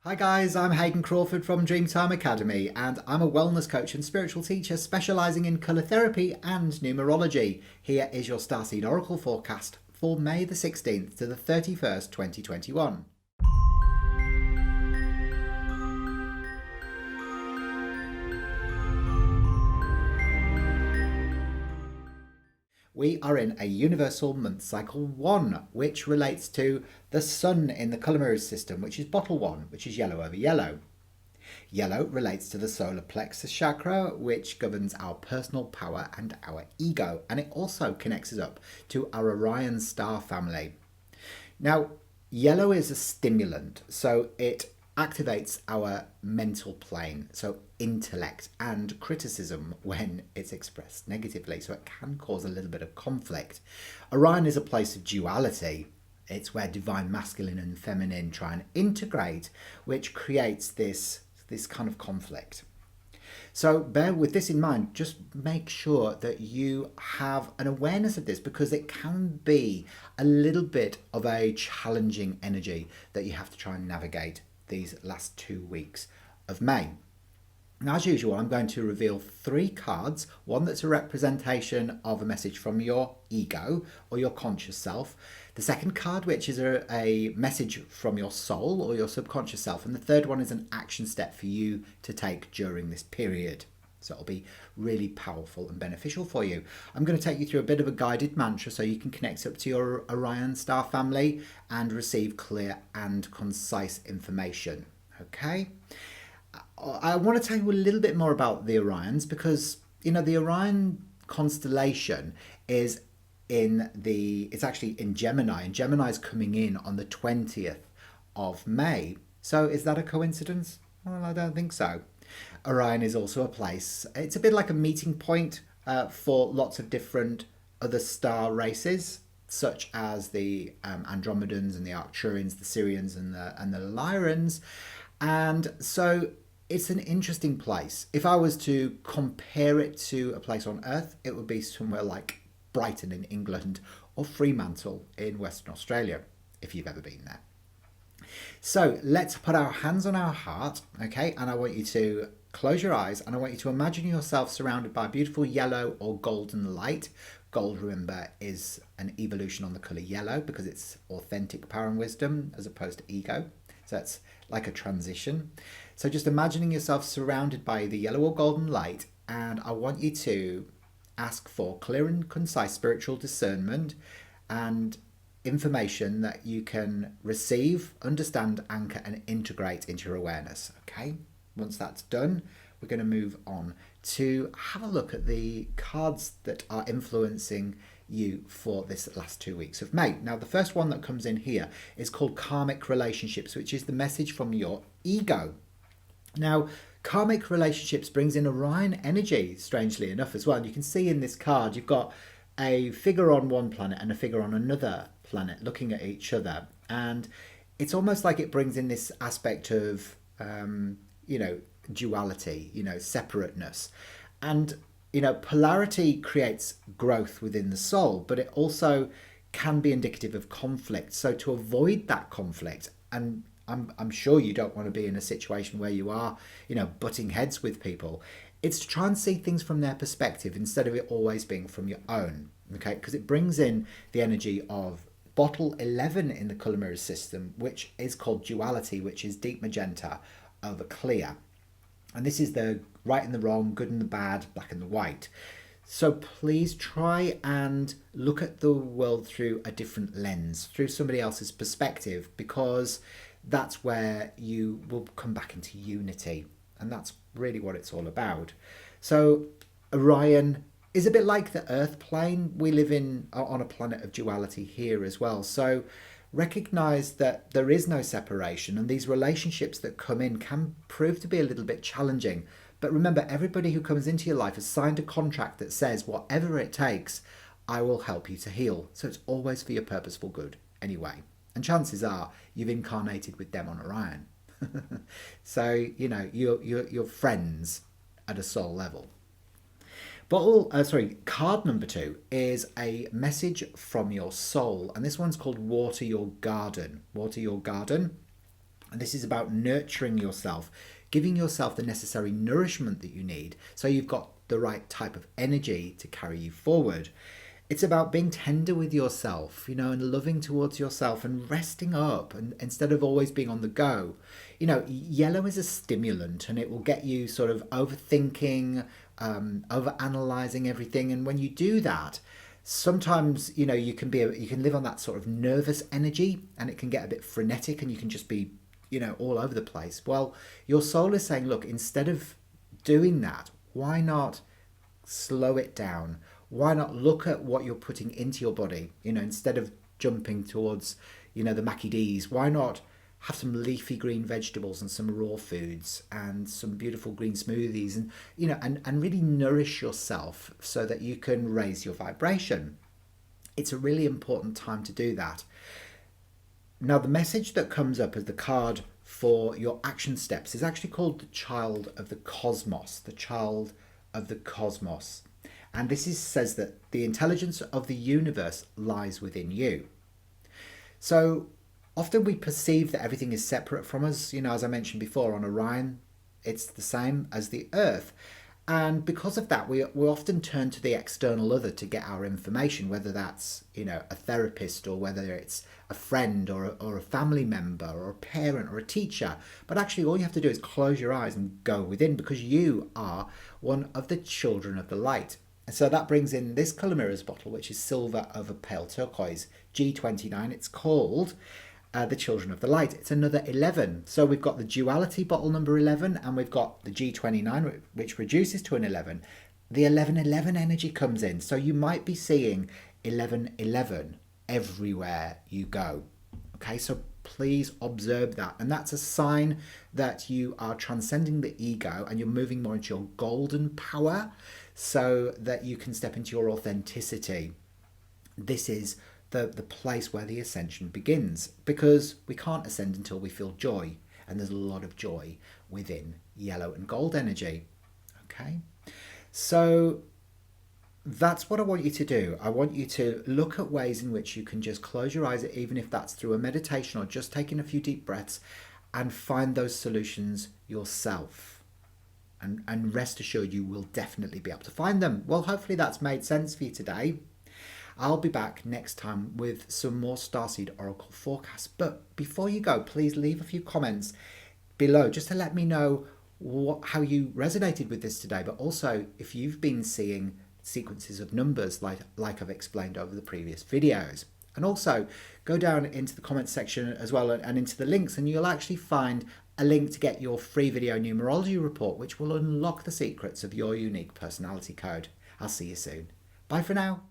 Hi guys, I'm Hayden Crawford from Dreamtime Academy and I'm a wellness coach and spiritual teacher specialising in colour therapy and numerology. Here is your Starseed Oracle forecast for May the 16th to the 31st, 2021. We are in a universal month cycle 1, which relates to the sun in the colour mirrors system, which is bottle 1, which is yellow over yellow. Yellow relates to the solar plexus chakra, which governs our personal power and our ego, and it also connects us up to our Orion Star Family. Now, yellow is a stimulant, so it activates our mental plane, so intellect and criticism when it's expressed negatively, so it can cause a little bit of conflict. Orion is a place of duality. It's where divine masculine and feminine try and integrate, which creates this kind of conflict. So bear with this in mind, just make sure that you have an awareness of this, because it can be a little bit of a challenging energy that you have to try and navigate these last 2 weeks of May. Now, as usual, I'm going to reveal 3 cards, one that's a representation of a message from your ego or your conscious self, the second card which is a message from your soul or your subconscious self, and the third one is an action step for you to take during this period. So it'll be really powerful and beneficial for you. I'm going to take you through a bit of a guided mantra so you can connect up to your Orion Star Family and receive clear and concise information. Okay? I want to tell you a little bit more about the Orions, because the Orion constellation is it's actually in Gemini, and Gemini is coming in on the 20th of May. So is that a coincidence? Well, I don't think so. Orion is also a place, it's a bit like a meeting point for lots of different other star races, such as the Andromedans and the Arcturians, the Sirians and the Lyrans. And so it's an interesting place. If I was to compare it to a place on Earth, it would be somewhere like Brighton in England or Fremantle in Western Australia, if you've ever been there. So let's put our hands on our heart, okay? And I want you to close your eyes and I want you to imagine yourself surrounded by beautiful yellow or golden light. Gold, remember, is an evolution on the colour yellow because it's authentic power and wisdom as opposed to ego. So it's like a transition. So just imagining yourself surrounded by the yellow or golden light, and I want you to ask for clear and concise spiritual discernment and information that you can receive, understand, anchor and integrate into your awareness. Okay, once that's done, we're going to move on to have a look at the cards that are influencing you for this last 2 weeks of May. Now, the first one that comes in here is called karmic relationships, which is the message from your ego. Now, karmic relationships brings in Orion energy, strangely enough, as well. And you can see in this card, you've got a figure on one planet and a figure on another planet looking at each other. And it's almost like it brings in this aspect of, duality, separateness. And, polarity creates growth within the soul, but it also can be indicative of conflict. So to avoid that conflict, and I'm sure you don't want to be in a situation where you are, butting heads with people. It's to try and see things from their perspective instead of it always being from your own, okay? Because it brings in the energy of bottle 11 in the colour mirror system, which is called duality, which is deep magenta over clear. And this is the right and the wrong, good and the bad, black and the white. So please try and look at the world through a different lens, through somebody else's perspective, because that's where you will come back into unity. And that's really what it's all about. So Orion is a bit like the Earth plane. We live on a planet of duality here as well. So recognize that there is no separation, and these relationships that come in can prove to be a little bit challenging. But remember, everybody who comes into your life has signed a contract that says, whatever it takes, I will help you to heal. So it's always for your purposeful good anyway. And chances are you've incarnated with them on Orion. So, you're friends at a soul level. Card number 2 is a message from your soul. And this one's called Water Your Garden. Water Your Garden. And this is about nurturing yourself, giving yourself the necessary nourishment that you need so you've got the right type of energy to carry you forward. It's about being tender with yourself, and loving towards yourself and resting up, and instead of always being on the go. Yellow is a stimulant, and it will get you sort of overthinking, over analyzing everything. And when you do that, sometimes you can live on that sort of nervous energy, and it can get a bit frenetic, and you can just be all over the place. Well, your soul is saying, look, instead of doing that, why not slow it down? Why not look at what you're putting into your body? Instead of jumping towards the Mackie D's, why not have some leafy green vegetables and some raw foods and some beautiful green smoothies, and really nourish yourself so that you can raise your vibration. It's a really important time to do that. Now, the message that comes up as the card for your action steps is actually called the Child of the Cosmos. The Child of the Cosmos. And this says that the intelligence of the universe lies within you. So often we perceive that everything is separate from us. As I mentioned before, on Orion, it's the same as the Earth. And because of that, we often turn to the external other to get our information, whether that's, a therapist, or whether it's a friend or a family member or a parent or a teacher. But actually, all you have to do is close your eyes and go within, because you are one of the children of the light. And so that brings in this colour mirrors bottle, which is silver over pale turquoise, G29. It's called the Children of the Light. It's another 11. So we've got the duality bottle number 11, and we've got the G29, which reduces to an 11. The 1111 energy comes in. So you might be seeing 1111 everywhere you go. Okay, so please observe that. And that's a sign that you are transcending the ego and you're moving more into your golden power, so that you can step into your authenticity. This is the place where the ascension begins, because we can't ascend until we feel joy, and there's a lot of joy within yellow and gold energy. Okay, so that's what I want you to do. I want you to look at ways in which you can just close your eyes, even if that's through a meditation or just taking a few deep breaths, and find those solutions yourself. And rest assured, you will definitely be able to find them. Well, hopefully that's made sense for you today. I'll be back next time with some more Starseed Oracle forecasts. But before you go, please leave a few comments below just to let me know how you resonated with this today. But also, if you've been seeing sequences of numbers like I've explained over the previous videos. And also, go down into the comments section as well, and into the links, and you'll actually find a link to get your free video numerology report, which will unlock the secrets of your unique personality code. I'll see you soon. Bye for now.